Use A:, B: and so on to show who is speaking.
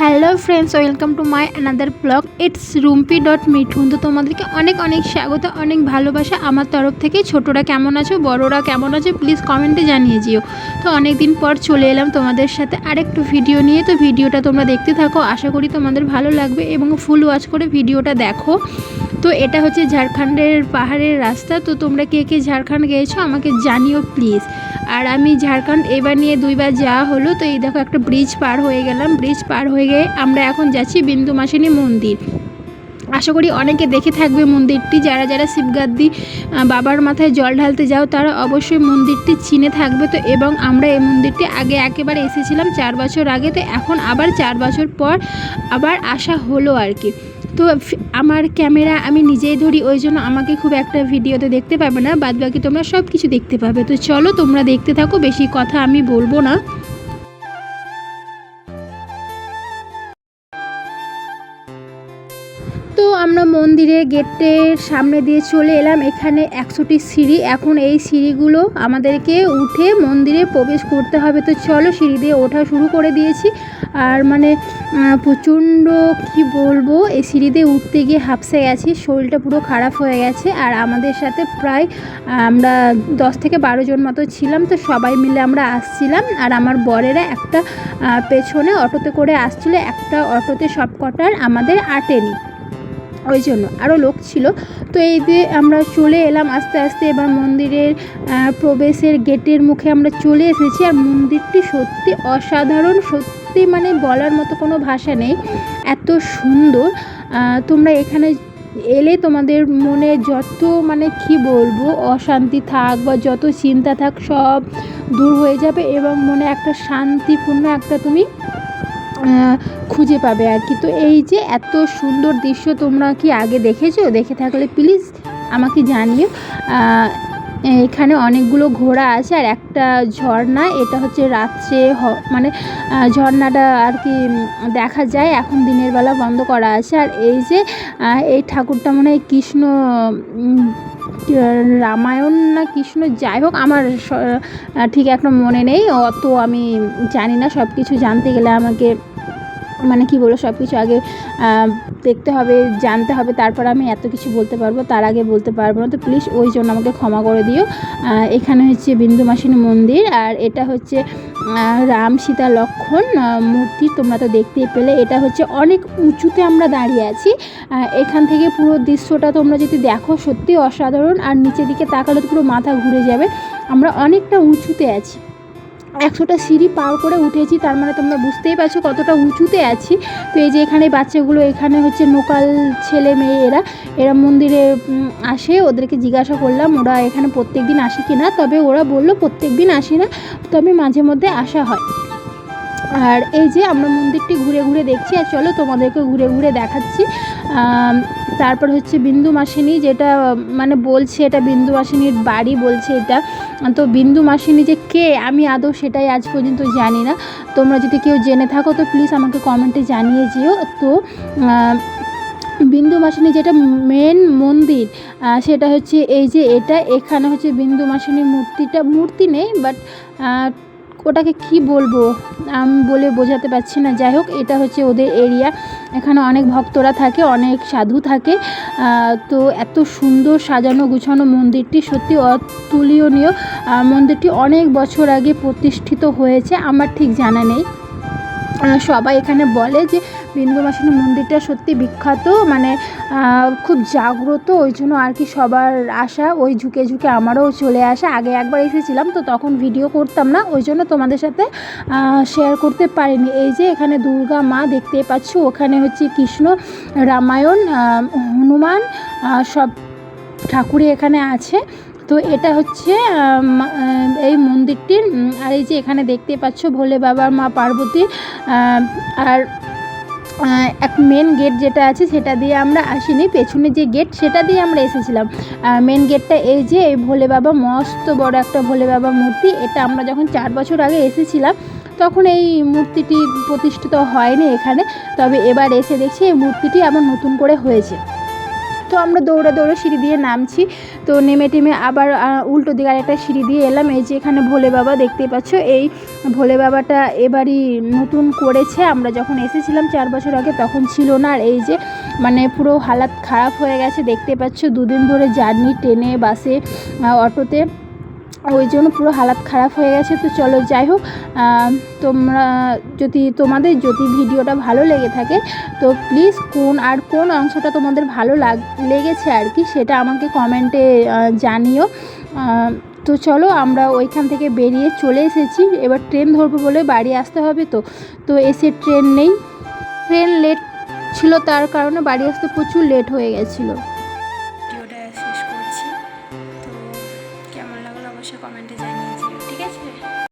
A: Hello friends, welcome to my another blog. It's Rumpi dot Mithun. তো তোমাদেরকে অনেক অনেক স্বাগত, অনেক ভালোবাসা আমার তরফ থেকে। ছোটরা কেমন আছো, বড়রা কেমন আছো, প্লিজ কমেন্টে জানিয়ে যেও। তো অনেক দিন পর চলে এলাম তোমাদের সাথে আরেকটু ভিডিও নিয়ে। তো ভিডিওটা তোমরা দেখতে থাকো, আশা করি তোমাদের ভালো লাগবে এবং ফুল ওয়াচ করে ভিডিওটা দেখো। তো এটা হচ্ছে ঝাড়খণ্ডের পাহাড়ের রাস্তা। তো তোমরা কে কে ঝাড়খণ্ড গিয়েছো আমাকে জানিও প্লিজ। আর আমি ঝাড়খণ্ড এবার নিয়ে 2বার যাওয়া হলো। তো এই দেখো একটা ব্রিজ পার হয়ে গেলাম। ব্রিজ পার হয়ে গিয়ে আমরা এখন যাচ্ছি বিন্দুমাসিনী মন্দির। আশা করি অনেকে দেখে থাকবে মন্দিরটি। যারা যারা শিবগাদ্দি বাবার মাথায় জল ঢালতে যাও তারা অবশ্যই মন্দিরটি চিনে থাকবে। তো এবং আমরা এই মন্দিরটি আগে একেবারে এসেছিলাম 4 বছর আগে। তো এখন আবার 4 বছর পর আবার আসা হলো আর কি। তো আমার ক্যামেরা আমি নিজেই ধরি, ওই জন্য আমাকে খুব একটা ভিডিওতে দেখতে পাবে না, বাদবাকি তোমরা সব কিছু দেখতে পাবে। তো চলো তোমরা দেখতে থাকো, বেশি কথা আমি বলবো না। তো আমরা মন্দিরের গেটের সামনে দিয়ে চলে এলাম। এখানে 100টি সিঁড়ি। এখন এই সিঁড়িগুলো আমাদেরকে উঠে মন্দিরে প্রবেশ করতে হবে। তো চলো সিঁড়ি দিয়ে ওঠা শুরু করে দিয়েছি। আর মানে প্রচণ্ড কি বলবো, এই সিঁড়ি দিয়ে উঠতে গিয়ে হাঁপসে গেছি, শরীরটা পুরো খারাপ হয়ে গেছে। আর আমাদের সাথে প্রায় আমরা 10 থেকে 12 জন মতো ছিলাম। তো সবাই মিলে আমরা আসছিলাম। আর আমার বরেরা একটা পেছনে অটোতে করে আসছিল। একটা অটোতে সব কটার আমাদের আটেনি, ওই জন্য আরও লোক ছিল। তো এই যে আমরা চলে এলাম আস্তে আস্তে। এবার মন্দিরের প্রবেশের গেটের মুখে আমরা চলে এসেছি। আর মন্দিরটি সত্যি অসাধারণ, সত্যি মানে বলার মতো কোনো ভাষা নেই, এত সুন্দর। তোমরা এখানে এলে তোমাদের মনে যত মানে কি বলবো অশান্তি থাক বা যত চিন্তা থাক সব দূর হয়ে যাবে এবং মনে একটা শান্তিপূর্ণ একটা তুমি খুঁজে পাবে আর কি। তো এই যে এত সুন্দর দৃশ্য তোমরা কি আগে দেখেছো? দেখে থাকলে প্লিজ আমাকে জানিও। এখানে অনেকগুলো ঘোড়া আছে আর একটা ঝর্ণা। এটা হচ্ছে রাত্রে মানে ঝর্ণাটা আর কি দেখা যায়। এখন দিনের বেলা বন্ধ করা আছে। আর এই যে এই ঠাকুরটা মনে হয় কৃষ্ণ, রামায়ণ না কৃষ্ণ, যাই হোক আমার ঠিক একটা মনে নেই, অত আমি জানি না। সব কিছু জানতে গেলে আমাকে মানে কি বলবো সব কিছু আগে দেখতে হবে, জানতে হবে, তারপর আমি এত কিছু বলতে পারবো, তার আগে বলতে পারবো না। তো প্লিজ ওই জন্য আমাকে ক্ষমা করে দিও। এখানে হচ্ছে বিন্দুমাসিনী মন্দির। আর এটা হচ্ছে রাম সীতা লক্ষ্মণ মূর্তি, তোমরা তো দেখতেই পেলে। এটা হচ্ছে অনেক উঁচুতে আমরা দাঁড়িয়ে আছি। এখান থেকে পুরো দৃশ্যটা তোমরা যদি দেখো সত্যি অসাধারণ। আর নিচের দিকে তাকালে তো পুরো মাথা ঘুরে যাবে। আমরা অনেকটা উঁচুতে আছি, 100টা সিঁড়ি পার করে উঠেছি, তার মানে তোমরা বুঝতেই পারছো কতটা উঁচুতে আছি। তো এই যে এখানে বাচ্চাগুলো, এখানে হচ্ছে লোকাল ছেলে মেয়ে, এরা মন্দিরে আসে। ওদেরকে জিজ্ঞাসা করলাম ওরা এখানে প্রত্যেক দিন আসে কি না, তবে ওরা বললো প্রত্যেক দিন আসে না, তবে মাঝে মধ্যে আসা হয়। আর এই যে আমরা মন্দিরটি ঘুরে ঘুরে দেখছি। আর চলো তোমাদেরকে ঘুরে ঘুরে দেখাচ্ছি। তারপর হচ্ছে বিন্দুমাসিনী, যেটা মানে বলছে এটা বিন্দুমাসিনীর বাড়ি বলছে এটা। তো বিন্দুমাসিনী যে কে আমি আদৌ সেটাই আজ পর্যন্ত জানি না। তোমরা যদি কেউ জেনে থাকো তো প্লিজ আমাকে কমেন্টে জানিয়ে যেও। তো বিন্দুমাসিনী যেটা মেন মন্দির সেটা হচ্ছে এই যে এটা। এখানে হচ্ছে বিন্দুমাসিনীর মূর্তি নেই, বাট ওটাকে কি বলবো আমি বলে বোঝাতে পারছি না। যাই হোক এটা হচ্ছে ওদের এরিয়া। এখানে অনেক ভক্তরা থাকে, অনেক সাধু থাকে। তো এত সুন্দর সাজানো গুছানো মন্দিরটি সত্যি অতুলনীয়। মন্দিরটি অনেক বছর আগে প্রতিষ্ঠিত হয়েছে, আমার ঠিক জানা নেই। সবাই এখানে বলে যে বিন্দুমাসিনী মন্দিরটা সত্যি বিখ্যাত, মানে খুব জাগ্রত, ওই জন্য আর কি সবার আসা, ওই ঝুঁকে ঝুঁকে আমারও চলে আসা। আগে একবার এসেছিলাম তো তখন ভিডিও করতাম না, ওই জন্য তোমাদের সাথে শেয়ার করতে পারিনি। এই যে এখানে দুর্গা মা দেখতে পাচ্ছ, ওখানে হচ্ছে কৃষ্ণ, রামায়ণ, হনুমান সব ঠাকুরই এখানে আছে। তো এটা হচ্ছে এই মন্দিরটির। আর এই যে এখানে দেখতে পাচ্ছ ভোলে বাবা, মা পার্বতী। আর এক মেন গেট যেটা আছে সেটা দিয়ে আমরা আসিনি, পেছনে যে গেট সেটা দিয়ে আমরা এসেছিলাম। মেন গেটটা এই যে এই ভোলে বাবা, মস্ত বড় একটা ভোলে বাবা মূর্তি। এটা আমরা যখন 4 বছর আগে এসেছিলাম তখন এই মূর্তিটি প্রতিষ্ঠিত হয়নি এখানে, তবে এবার এসে দেখছি এই মূর্তিটি আবার নতুন করে হয়েছে। তো আমরা দৌড়ে দৌড়ে সিঁড়ি দিয়ে নামছি। তো নেমে টেমে আবার উল্টো দিকে আরেকটা সিঁড়ি দিয়ে এলাম। এই যে এখানে ভোলে বাবা দেখতেই পাচ্ছ, এই ভোলে বাবাটা এবারই নতুন করেছে। আমরা যখন এসেছিলাম 4 বছর আগে তখন ছিল না। আর এই যে মানে পুরো হালাত খারাপ হয়ে গেছে দেখতে পাচ্ছ, 2 দিন ধরে জার্নি, ট্রেনে, বাসে, অটোতে, ওই জন্য পুরো হালাত খারাপ হয়ে গেছে। তো চলো যাই হোক, তোমাদের যদি ভিডিওটা ভালো লেগে থাকে তো প্লিজ কোন অংশটা তোমাদের ভালো লেগেছে আর কি, সেটা আমাকে কমেন্টে জানিও। তো চলো আমরা ওইখান থেকে বেরিয়ে চলে এসেছি। এবার ট্রেন ধরবো বলে বাড়ি আসতে হবে। তো এসে ট্রেন নেই, ট্রেন লেট ছিল, তার কারণে বাড়ি আসতে প্রচুর লেট হয়ে গেছিলো।